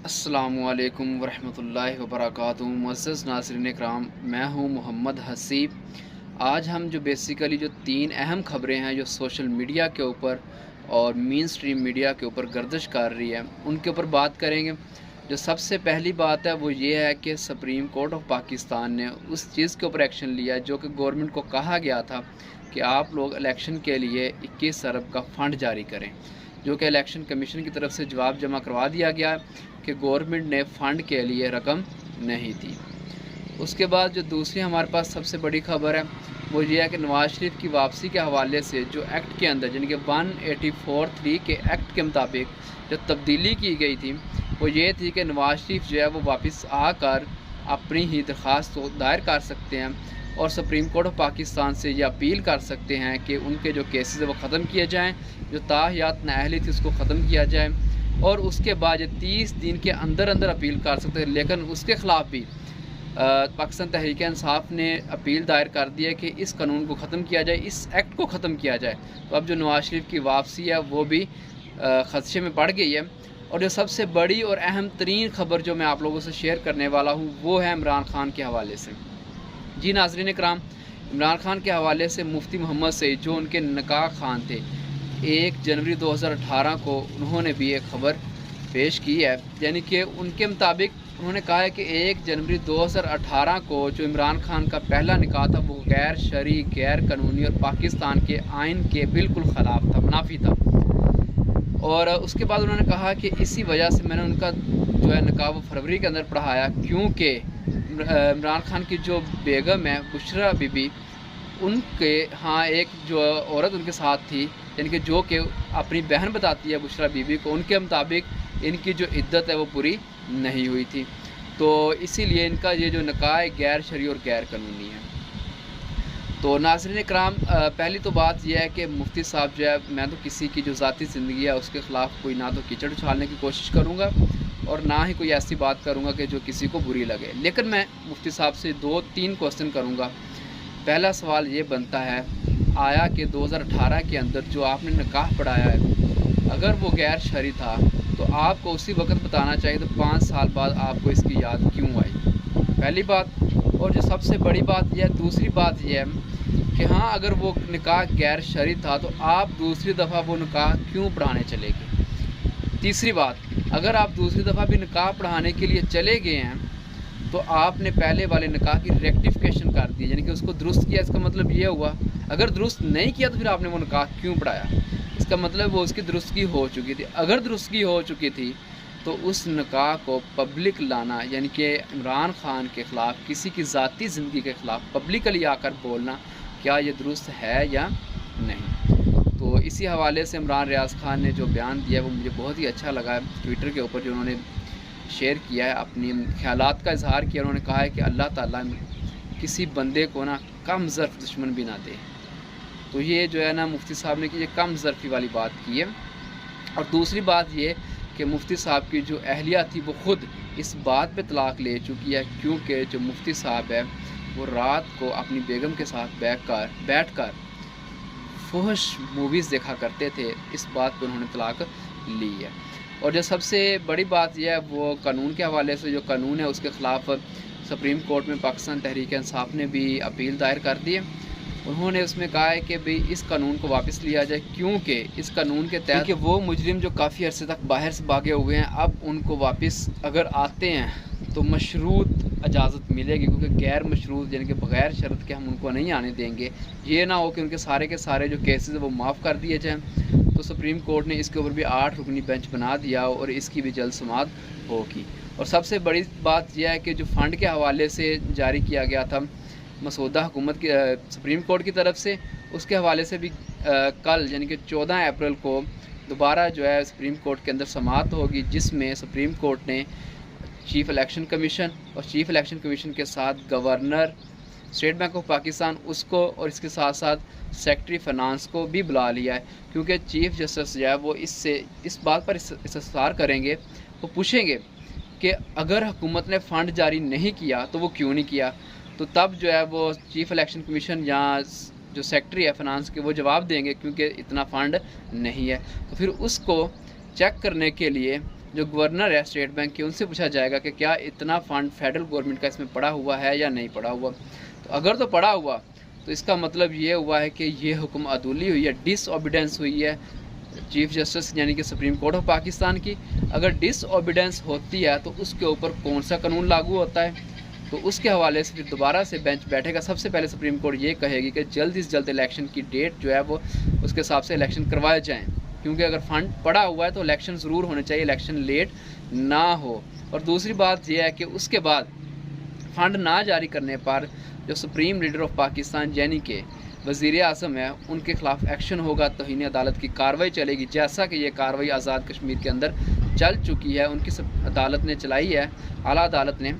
अस्सलामुअलैकुम वरहमतुल्लाहि वबरकातुहू। मुअज़्ज़ज़ नाज़रीन इकराम, मैं हूँ मोहम्मद हसीब। आज हम जो बेसिकली जो तीन अहम ख़बरें हैं जो सोशल मीडिया के ऊपर और मेन स्ट्रीम मीडिया के ऊपर गर्दिश कर रही है, उनके ऊपर बात करेंगे। जो सबसे पहली बात है वो ये है कि सुप्रीम कोर्ट ऑफ पाकिस्तान ने उस चीज़ के ऊपर एक्शन लिया जो कि गवर्नमेंट को कहा गया था कि आप लोग इलेक्शन के लिए 21 अरब का फ़ंड जारी करें, जो कि इलेक्शन कमीशन की तरफ से जवाब जमा करवा दिया गया कि गवर्नमेंट ने फ़ंड के लिए रकम नहीं दी। उसके बाद जो दूसरी हमारे पास सबसे बड़ी ख़बर है वो ये है कि नवाज़ शरीफ की वापसी के हवाले से जो एक्ट के अंदर यानी कि 184(3) के एक्ट के मुताबिक जो तब्दीली की गई थी वो ये थी कि नवाज़ शरीफ जो है वो वापस आकर अपनी ही दरख्वास्त को दायर कर सकते हैं और सुप्रीम कोर्ट ऑफ पाकिस्तान से ये अपील कर सकते हैं कि उनके जो केसेस है वो ख़त्म किए जाएँ, जो ताहियात नाअहली थी उसको ख़त्म किया जाए और उसके बाद ये 30 दिन के अंदर अंदर अपील कर सकते हैं। लेकिन उसके ख़िलाफ़ भी पाकिस्तान तहरीक इंसाफ ने अपील दायर कर दी है कि इस कानून को ख़त्म किया जाए, इस एक्ट को ख़त्म किया जाए। तो अब जो नवाज़ शरीफ की वापसी है वो भी ख़दशे में पड़ गई है। और जो सबसे बड़ी और अहम तरीन ख़बर जो मैं आप लोगों से शेयर करने वाला हूँ वो है इमरान खान के हवाले से। जी नाज़रीन इकराम, इमरान खान के हवाले से मुफ्ती मोहम्मद सईद जो उनके निकाह खान थे, 1 जनवरी 2018 को उन्होंने भी एक ख़बर पेश की है। यानी कि उनके मुताबिक उन्होंने कहा है कि 1 जनवरी 2018 को जो इमरान खान का पहला निकाह था वो गैर शरई, गैर कानूनी और पाकिस्तान के आइन के बिल्कुल ख़िलाफ़ था, मुनाफी था। और उसके बाद उन्होंने कहा कि इसी वजह से मैंने उनका जो है निकाह वो फरवरी के अंदर पढ़ाया, क्योंकि इमरान खान की जो बेगम है बुशरा बीबी, उनके हाँ एक जो औरत उनके साथ थी, यानी कि जो कि अपनी बहन बताती है बुशरा बीबी को, उनके मुताबिक इनकी जो इद्दत है वो पूरी नहीं हुई थी। तो इसीलिए इनका ये जो निकाह है गैर शरई और गैर कानूनी है। तो नाज़रीन इकराम, पहली तो बात यह है कि मुफ्ती साहब जो है, मैं तो किसी की जो ज़ाती ज़िंदगी है उसके ख़िलाफ़ कोई ना तो कीचड़ उछालने की कोशिश करूँगा और ना ही कोई ऐसी बात करूँगा कि जो किसी को बुरी लगे। लेकिन मैं मुफ्ती साहब से 2-3 क्वेश्चन करूँगा। पहला सवाल ये बनता है, आया कि 2018 के अंदर जो आपने निकाह पढ़ाया है अगर वो गैर शरई था तो आपको उसी वक्त बताना चाहिए, तो 5 साल बाद आपको इसकी याद क्यों आई? पहली बात। और जो सबसे बड़ी बात यह, दूसरी बात यह है कि हाँ अगर वो निकाह गैर शरई था तो आप दूसरी दफ़ा वो निकाह क्यों पढ़ाने चले गए? तीसरी बात, अगर आप दूसरी दफ़ा भी निकाह पढ़ाने के लिए चले गए हैं तो आपने पहले वाले निकाह की रेक्टिफिकेशन कर दी, यानी कि उसको दुरुस्त किया। इसका मतलब ये हुआ, अगर दुरुस्त नहीं किया तो फिर आपने वो निकाह क्यों पढ़ाया? इसका मतलब वो उसकी दुरुस्तगी हो चुकी थी। अगर दुरुस्तगी हो चुकी थी तो उस निकाह को पब्लिक लाना, यानी कि इमरान खान के ख़िलाफ़, किसी की ज़ाती ज़िंदगी के ख़िलाफ़ पब्लिकली आकर बोलना, क्या ये दुरुस्त है या नहीं? तो इसी हवाले से इमरान रियाज़ खान ने जो बयान दिया है वो मुझे बहुत ही अच्छा लगा है। ट्विटर के ऊपर जो उन्होंने शेयर किया है, अपनी ख़यालात का इज़हार किया। उन्होंने कहा है कि अल्लाह ताला किसी बंदे को ना कम ज़र्फ़ दुश्मन भी ना दे। तो ये जो है ना मुफ्ती साहब ने कि ये कम ज़र्फ़ी वाली बात की है। और दूसरी बात ये कि मुफ्ती साहब की जो अहलिया थी वो ख़ुद इस बात पे तलाक़ ले चुकी है, क्योंकि जो मुफ्ती साहब है वो रात को अपनी बेगम के साथ बैठकर फहश मूवीज़ देखा करते थे। इस बात पर उन्होंने तलाक़ ली है। और जो सबसे बड़ी बात यह है वो कानून के हवाले से, जो कानून है उसके ख़िलाफ़ सुप्रीम कोर्ट में पाकिस्तान तहरीक इंसाफ ने भी अपील दायर कर दी है। उन्होंने उसमें कहा है कि भाई इस कानून को वापस लिया जाए, क्योंकि इस कानून के तहत कि वो मुजरिम जो काफ़ी अरसे तक बाहर से भागे हुए हैं, अब उनको वापस अगर आते हैं तो मशरूत इजाज़त मिलेगी, क्योंकि गैर मशरूत यानी कि बग़ैर शर्त के हम उनको नहीं आने देंगे। ये ना हो कि उनके सारे के सारे जो केसेस हैं वो माफ़ कर दिए जाएँ। तो सुप्रीम कोर्ट ने इसके ऊपर भी 8 रुकनी बेंच बना दिया और इसकी भी जल्द समाअत होगी। और सबसे बड़ी बात यह है कि जो फ़ंड के हवाले से जारी किया गया था मसौदा हुकूमत की सुप्रीम कोर्ट की तरफ से, उसके हवाले से भी कल यानी कि 14 अप्रैल को दोबारा जो है सुप्रीम कोर्ट के अंदर समाअत होगी, जिसमें सुप्रीम कोर्ट ने चीफ़ इलेक्शन कमीशन और चीफ़ इलेक्शन कमीशन के साथ governor state bank of Pakistan उसको और इसके साथ साथ सेक्रेटरी फ़ाइनेंस को भी बुला लिया है, क्योंकि चीफ़ जस्टिस जो है वो इस बात पर इस्तफसार करेंगे। वो पूछेंगे कि अगर हुकूमत ने फ़ंड जारी नहीं किया तो वो क्यों नहीं किया? तो तब जो है वो चीफ़ इलेक्शन कमीशन या जो सेक्रेटरी है फाइनेंस के वो जवाब देंगे, क्योंकि इतना फ़ंड नहीं है। तो फिर उसको चेक करने के लिए जो गवर्नर है स्टेट बैंक के, उनसे पूछा जाएगा कि क्या इतना फ़ंड फेडरल गवर्नमेंट का इसमें पड़ा हुआ है या नहीं पड़ा हुआ। तो अगर तो पड़ा हुआ तो इसका मतलब ये हुआ है कि ये हुक्म अदूली हुई है, डिसओबीडेंस हुई है चीफ जस्टिस यानी कि सुप्रीम कोर्ट ऑफ पाकिस्तान की। अगर डिसओबीडेंस होती है तो उसके ऊपर कौन सा कानून लागू होता है, तो उसके हवाले से फिर दोबारा से बेंच बैठेगा। सबसे पहले सुप्रीम कोर्ट ये कहेगी कि जल्द से जल्द इलेक्शन की डेट जो है वो उसके हिसाब से इलेक्शन करवाए जाएँ, क्योंकि अगर फ़ंड पड़ा हुआ है तो इलेक्शन ज़रूर होने चाहिए, इलेक्शन लेट ना हो। और दूसरी बात यह है कि उसके बाद फ़ंड ना जारी करने पर जो सुप्रीम लीडर ऑफ पाकिस्तान यानी कि वज़ीर आज़म है, उनके ख़िलाफ़ एक्शन होगा, तौहीन अदालत की कार्रवाई चलेगी, जैसा कि ये कार्रवाई आज़ाद कश्मीर के अंदर चल चुकी है, उनकी अदालत ने चलाई है, आला अदालत ने।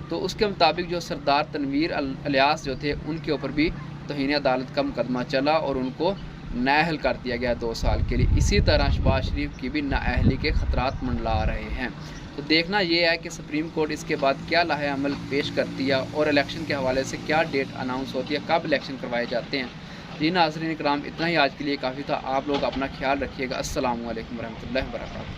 तो उसके मुताबिक जो सरदार तनवीर इलियास जो थे उनके ऊपर भी तौहीन अदालत का मुकदमा चला और उनको नाअहल कर दिया गया 2 साल के लिए। इसी तरह शहबाज शरीफ की भी नाअहली के ख़तरात मंडला रहे हैं। तो देखना ये है कि सुप्रीम कोर्ट इसके बाद क्या लाहे अमल पेश करती है और इलेक्शन के हवाले से क्या डेट अनाउंस होती है, कब इलेक्शन करवाए जाते हैं। जी नाज़रीन इकराम, इतना ही आज के लिए काफ़ी था। आप लोग अपना ख्याल रखिएगा। अस्सलामु अलैकुम वरहमतुल्लाहि वबरकातुहू।